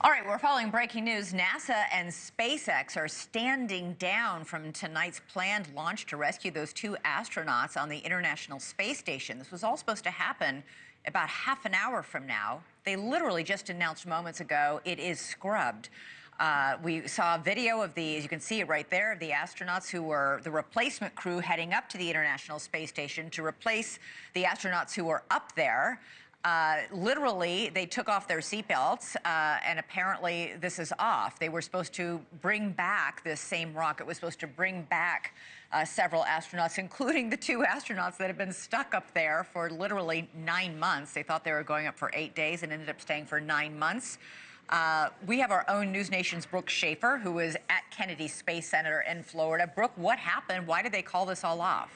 All right, we're following breaking news. NASA and SpaceX are standing down from tonight's planned launch to rescue those two astronauts on the International Space Station. This was all supposed to happen about half an hour from now. They literally just announced moments ago it is scrubbed. We saw a video of the, as you can see it right there, of the astronauts who were the replacement crew heading up to the International Space Station to replace the astronauts who were up there. Literally, they took off their seatbelts, and apparently this is off. They were supposed to bring back this same rocket, was supposed to bring back several astronauts, including the two astronauts that have been stuck up there for literally 9 months. They thought they were going up for 8 days and ended up staying for 9 months. We have our own NewsNation's Brooke Schaefer, who is at Kennedy Space Center in Florida. Brooke, what happened? Why did they call this all off?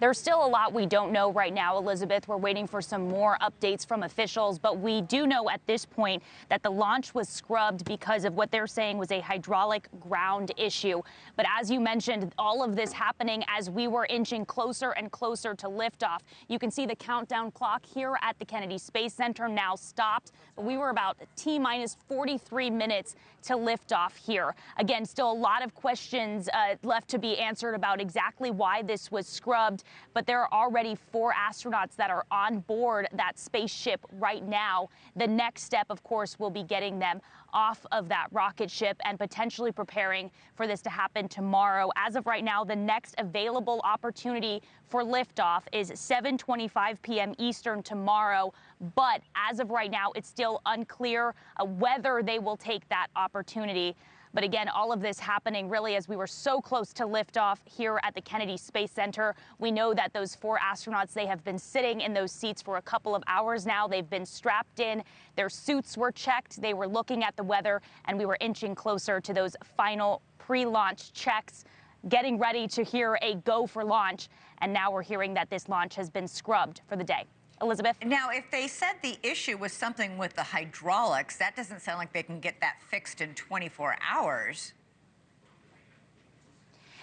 There's still a lot we don't know right now, Elizabeth. We're waiting for some more updates from officials, but we do know at this point that the launch was scrubbed because of what they're saying was a hydraulic ground issue. But as you mentioned, all of this happening as we were inching closer and closer to liftoff. You can see the countdown clock here at the Kennedy Space Center now stopped, but we were about T-minus 43 minutes to liftoff here. Again, still a lot of questions left to be answered about exactly why this was scrubbed. But there are already 4 astronauts that are on board that spaceship right now. The next step, of course, will be getting them off of that rocket ship and potentially preparing for this to happen tomorrow. As of right now, the next available opportunity for liftoff is 7:25 p.m. Eastern tomorrow. But as of right now, it's still unclear whether they will take that opportunity. But again, all of this happening really as we were so close to liftoff here at the Kennedy Space Center. We know that those 4 astronauts, they have been sitting in those seats for a couple of hours now. They've been strapped in. Their suits were checked. They were looking at the weather, and we were inching closer to those final pre-launch checks, getting ready to hear a go for launch. And now we're hearing that this launch has been scrubbed for the day. Elizabeth? Now, if they said the issue was something with the hydraulics, that doesn't sound like they can get that fixed in 24 hours.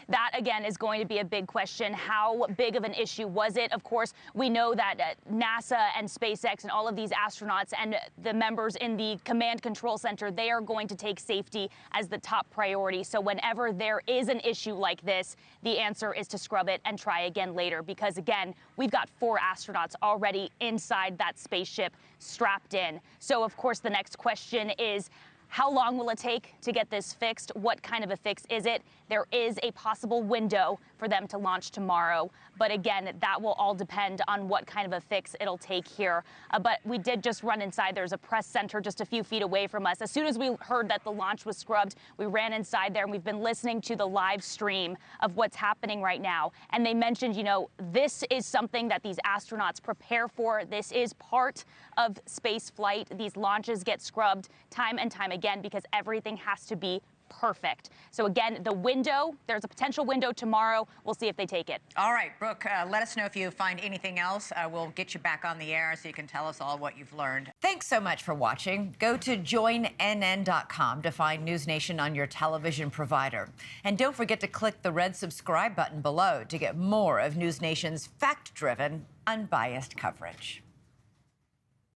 That, again, is going to be a big question. How big of an issue was it? Of course, we know that NASA and SpaceX and all of these astronauts and the members in the command control center, they are going to take safety as the top priority. So whenever there is an issue like this, the answer is to scrub it and try again later. Because, again, we've got 4 astronauts already inside that spaceship strapped in. So, of course, the next question is, how long will it take to get this fixed? What kind of a fix is it? There is a possible window for them to launch tomorrow. But again, that will all depend on what kind of a fix it'll take here. But we did just run inside. There's a press center just a few feet away from us. As soon as we heard that the launch was scrubbed, we ran inside there and we've been listening to the live stream of what's happening right now. And they mentioned, you know, this is something that these astronauts prepare for. This is part of space flight. These launches get scrubbed time and time again because everything has to be perfect. So again, the window, there's a potential window tomorrow. We'll see if they take it. All right, Brooke, let us know if you find anything else. We'll get you back on the air so you can tell us all what you've learned. Thanks so much for watching. Go to joinnn.com to find NewsNation on your television provider. And don't forget to click the red subscribe button below to get more of NewsNation's fact-driven, unbiased coverage.